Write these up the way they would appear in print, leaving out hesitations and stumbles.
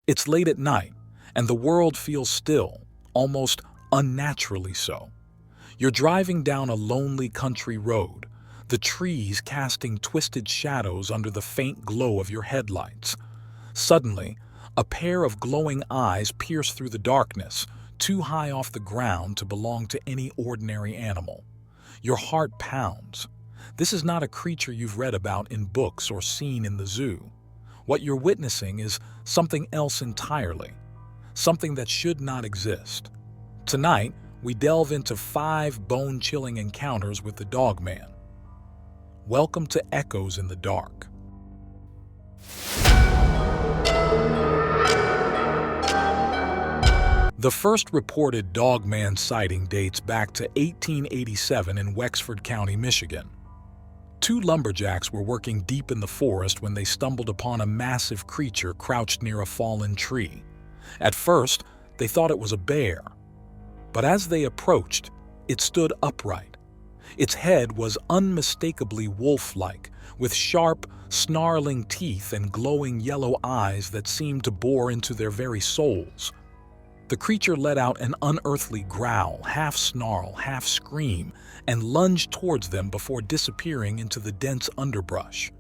It's late at night, and the world feels still, almost unnaturally so. You're driving down a lonely country road, the trees casting twisted shadows under the faint glow of your headlights. Suddenly, a pair of glowing eyes pierce through the darkness, too high off the ground to belong to any ordinary animal. Your heart pounds. This is not a creature you've read about in books or seen in the zoo. What you're witnessing is something else entirely, something that should not exist. Tonight, we delve into 5 bone-chilling encounters with the Dogman. Welcome to Echoes in the Dark. The first reported Dogman sighting dates back to 1887 in Wexford County, Michigan. 2 lumberjacks were working deep in the forest when they stumbled upon a massive creature crouched near a fallen tree. At first, they thought it was a bear. But as they approached, it stood upright. Its head was unmistakably wolf-like, with sharp, snarling teeth and glowing yellow eyes that seemed to bore into their very souls. The creature let out an unearthly growl, half snarl, half scream, and lunged towards them before disappearing into the dense underbrush.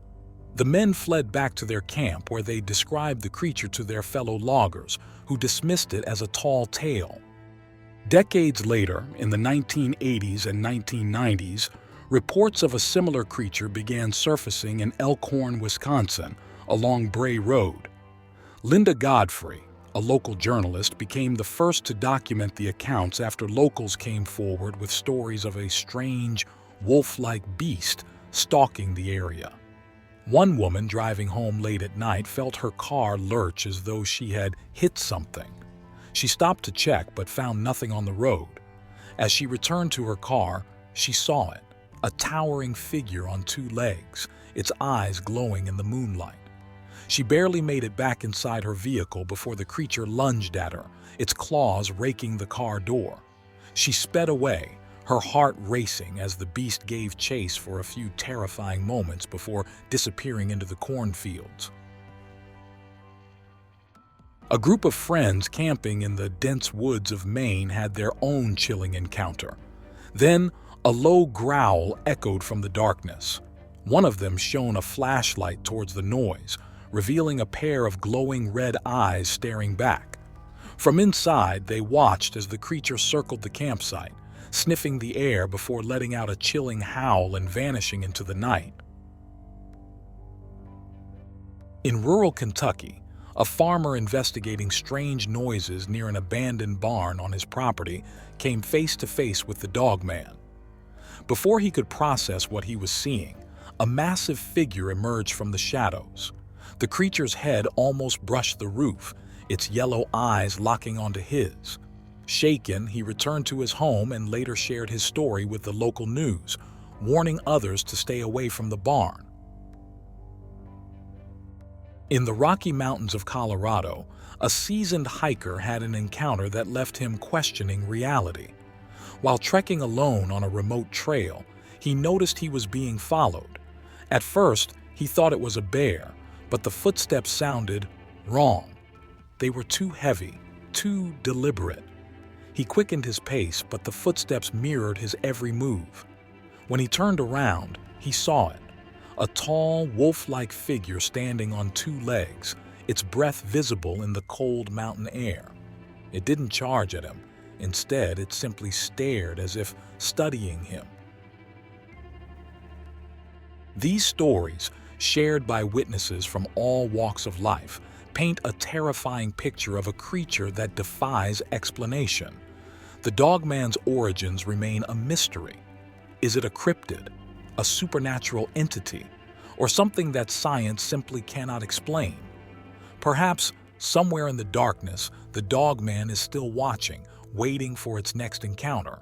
The men fled back to their camp, where they described the creature to their fellow loggers, who dismissed it as a tall tale. Decades later, in the 1980s and 1990s, reports of a similar creature began surfacing in Elkhorn, Wisconsin, along Bray Road. Linda Godfrey, a local journalist, became the first to document the accounts after locals came forward with stories of a strange, wolf-like beast stalking the area. One woman driving home late at night felt her car lurch as though she had hit something. She stopped to check but found nothing on the road. As she returned to her car, she saw it, a towering figure on 2 legs, its eyes glowing in the moonlight. She barely made it back inside her vehicle before the creature lunged at her, its claws raking the car door. She sped away, her heart racing as the beast gave chase for a few terrifying moments before disappearing into the cornfields. A group of friends camping in the dense woods of Maine had their own chilling encounter. Then, a low growl echoed from the darkness. One of them shone a flashlight towards the noise, revealing a pair of glowing red eyes staring back. From inside, they watched as the creature circled the campsite, sniffing the air before letting out a chilling howl and vanishing into the night. In rural Kentucky, a farmer investigating strange noises near an abandoned barn on his property came face to face with the Dogman. Before he could process what he was seeing, a massive figure emerged from the shadows. The creature's head almost brushed the roof, its yellow eyes locking onto his. Shaken, he returned to his home and later shared his story with the local news, warning others to stay away from the barn. In the Rocky Mountains of Colorado, a seasoned hiker had an encounter that left him questioning reality. While trekking alone on a remote trail, he noticed he was being followed. At first, he thought it was a bear, but the footsteps sounded wrong. They were too heavy, too deliberate. He quickened his pace, but the footsteps mirrored his every move. When he turned around, he saw it. A tall, wolf-like figure standing on 2 legs, its breath visible in the cold mountain air. It didn't charge at him. Instead, it simply stared as if studying him. These stories, shared by witnesses from all walks of life, paint a terrifying picture of a creature that defies explanation. The Dogman's origins remain a mystery. Is it a cryptid, a supernatural entity, or something that science simply cannot explain? Perhaps, somewhere in the darkness, the Dogman is still watching, waiting for its next encounter.